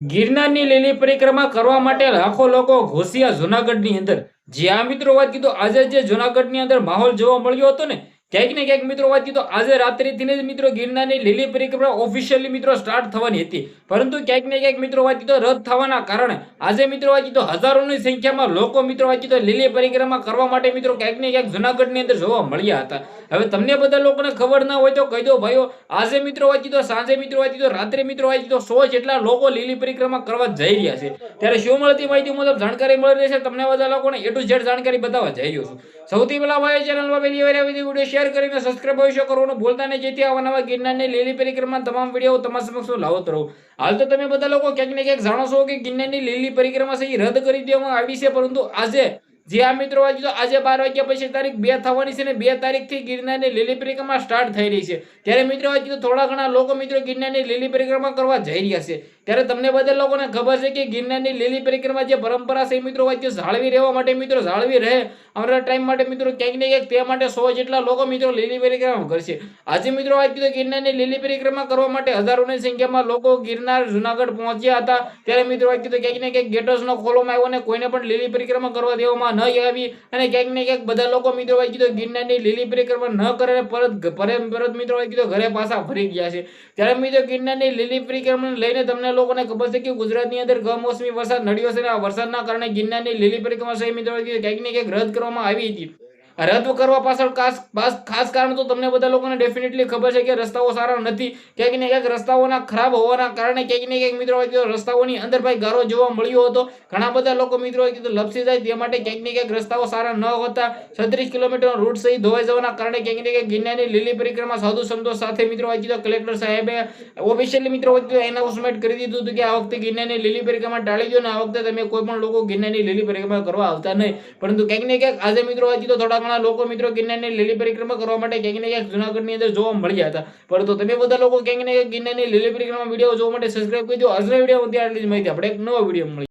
ગિરનારની લીલી પરિક્રમા કરવા માટે લાખો લોકો ઘૂસ્યા જુનાગઢની અંદર. જ્યાં મિત્રો વાત કીધું આજે જે જુનાગઢની અંદર માહોલ જોવા મળ્યો હતો ને, ક્યાંક ને ક્યાંક મિત્રો વાત કીધું આજે રાત્રિથી જ મિત્રો ગિરનારની લીલી પરિક્રમા ઓફિશિયલી મિત્રો સ્ટાર્ટ થવાની હતી, પરંતુ ક્યાંક ને ક્યાંક મિત્રો વાત કીધું રદ થવાના કારણે આજે મિત્રો વાત કીધું હજારોની સંખ્યામાં લોકો મિત્રો વાત કીધું લીલી પરિક્રમા કરવા માટે મિત્રો ક્યાંક ને ક્યાંક જુનાગઢની અંદર જોવા મળ્યા હતા. હવે તમને બધા લોકોને ખબર ના હોય તો કહી દો ભાઈઓ, આજે મિત્રો વાત કીધું સાંજે મિત્રો વાત કીધું રાત્રે મિત્રો વાત કીધું 100 જેટલા લોકો લીલી પરિક્રમા કરવા જઈ રહ્યા છે. ત્યારે શું મળતી માહિતી મુજબ જાણકારી મળી રહેશે તમને બધા લોકોને A to Z જાણકારી બતાવવા જઈ રહ્યો છું. સૌથી પહેલા ભાઈ ચેનલમાં પહેલી વાર આવી વિડિયો શેર કરીને સબસ્ક્રાઇબ અવશ્ય કરવાનું ભૂલતા નહીં, જેથી આવા નવા ગિરનારની લીલી પરિક્રમા તમામ વિડીયો તમારા સમક્ષ લાવતો રહું. હાલ તો તમે બધા લોકો ક્યાંક ને ક્યાંક જાણો છો કે ગિરનારની લીલી પરિક્રમા છે એ રદ કરી દેવામાં આવી છે, પરંતુ આજે જે આ મિત્રો આજે 12 વાગ્યા પછી તારીખ 2 થવાની છે ને 2 તારીખથી ગિરનારની લીલી પરિક્રમા સ્ટાર્ટ થઈ રહી છે. ત્યારે મિત્રો આજે થોડા ઘણા લોકો મિત્રો ગિરનારની લીલી પરિક્રમા કરવા જઈ રહ્યા છે. ત્યારે તમને બધા લોકોને ખબર છે કે ગિરનારની લીલી પરિક્રમા જે પરંપરા છે મિત્રો આજે જાળવી રહેવા માટે મિત્રો જાળવી રહે આવનારા ટાઈમ માટે મિત્રો ક્યાંક ને ક્યાંક તે માટે 100 જેટલા લોકો મિત્રો લીલી પરિક્રમા કરશે. આજે મિત્રો આજે ગિરનારની લીલી પરિક્રમા કરવા માટે હજારોની સંખ્યામાં લોકો ગિરનાર જુનાગઢ પહોંચ્યા હતા. ત્યારે મિત્રો આજે ક્યાંક ને ક્યાંક ગેટર્સ નો ખોલવામાં આવ્યો અને કોઈને પણ લીલી પરિક્રમા કરવા દેવામાં નહીં આવી, અને ક્યાંક ને ક્યાંક બધા લોકો મિત્રો વાત કીધું ગિરનારની લીલી પરિક્રમા ન કરે પરત મિત્રો વાત કીધું ઘરે પાછા ફરી ગયા છે. ત્યારે મિત્રો ગિરનારની લીલી પરિક્રમાને લઈને તમને લોકોને ખબર છે કે ગુજરાતની અંદર કમોસમી વરસાદ નડ્યો છે અને આ વરસાદના કારણે ગિરનારની લીલી પરિક્રમા છે મિત્રો ક્યાંક ને ક્યાંક રદ કરવામાં આવી હતી. રદ કરવા પાછળ ખાસ કારણ તો તમને બધા લોકોને ડેફિનેટલી ખબર છે કે રસ્તાઓ સારા નથી. ક્યાંક ને ક્યાંક રસ્તાઓના ખરાબ હોવાના કારણે ક્યાંક ને ક્યાંક મિત્રો રસ્તાઓની અંદર ભાઈ ગારો જોવા મળ્યો હતો. ઘણા બધા લોકો મિત્રો લપસી જાય તે માટે ક્યાંક ને ક્યાંક રસ્તાઓ સારા ન હોતા 36 કિલોમીટરનો રૂટ સહી ધોવાઈ જવાના કારણે ક્યાંક ને ક્યાંક ગિરનારની લીલી પરિક્રમા સાધુ સંતો સાથે મિત્રો કલેક્ટર સાહેબે ઓફિશિયલી મિત્રો એનાઉન્સમેન્ટ કરી દીધું હતું કે આ વખતે ગિરનારની લીલી પરિક્રમા ટાળી દો ને આ વખતે તમે કોઈ પણ લોકો ગિરનારની લીલી પરિક્રમા કરવા આવતા નહીં. પરંતુ ક્યાંક ને ક્યાંક આજે મિત્રો થોડા લોકો મિત્રો ગિરનારની લીલી પરિક્રમા કરવા માટે ક્યાંક ને ક્યાંક જુનાગઢની અંદર જોવા મળ્યા હતા. પરંતુ તમે બધા લોકો ક્યાંક ને ક્યાંક ગિરનારની લીલી પરિક્રમા વિડીયો જોવા માટે સબસ્ક્રાઇબ કરી દો. આજના વિડીયો માં આટલી જ માહિતી. આપણે એક નવો વિડીયો મળી.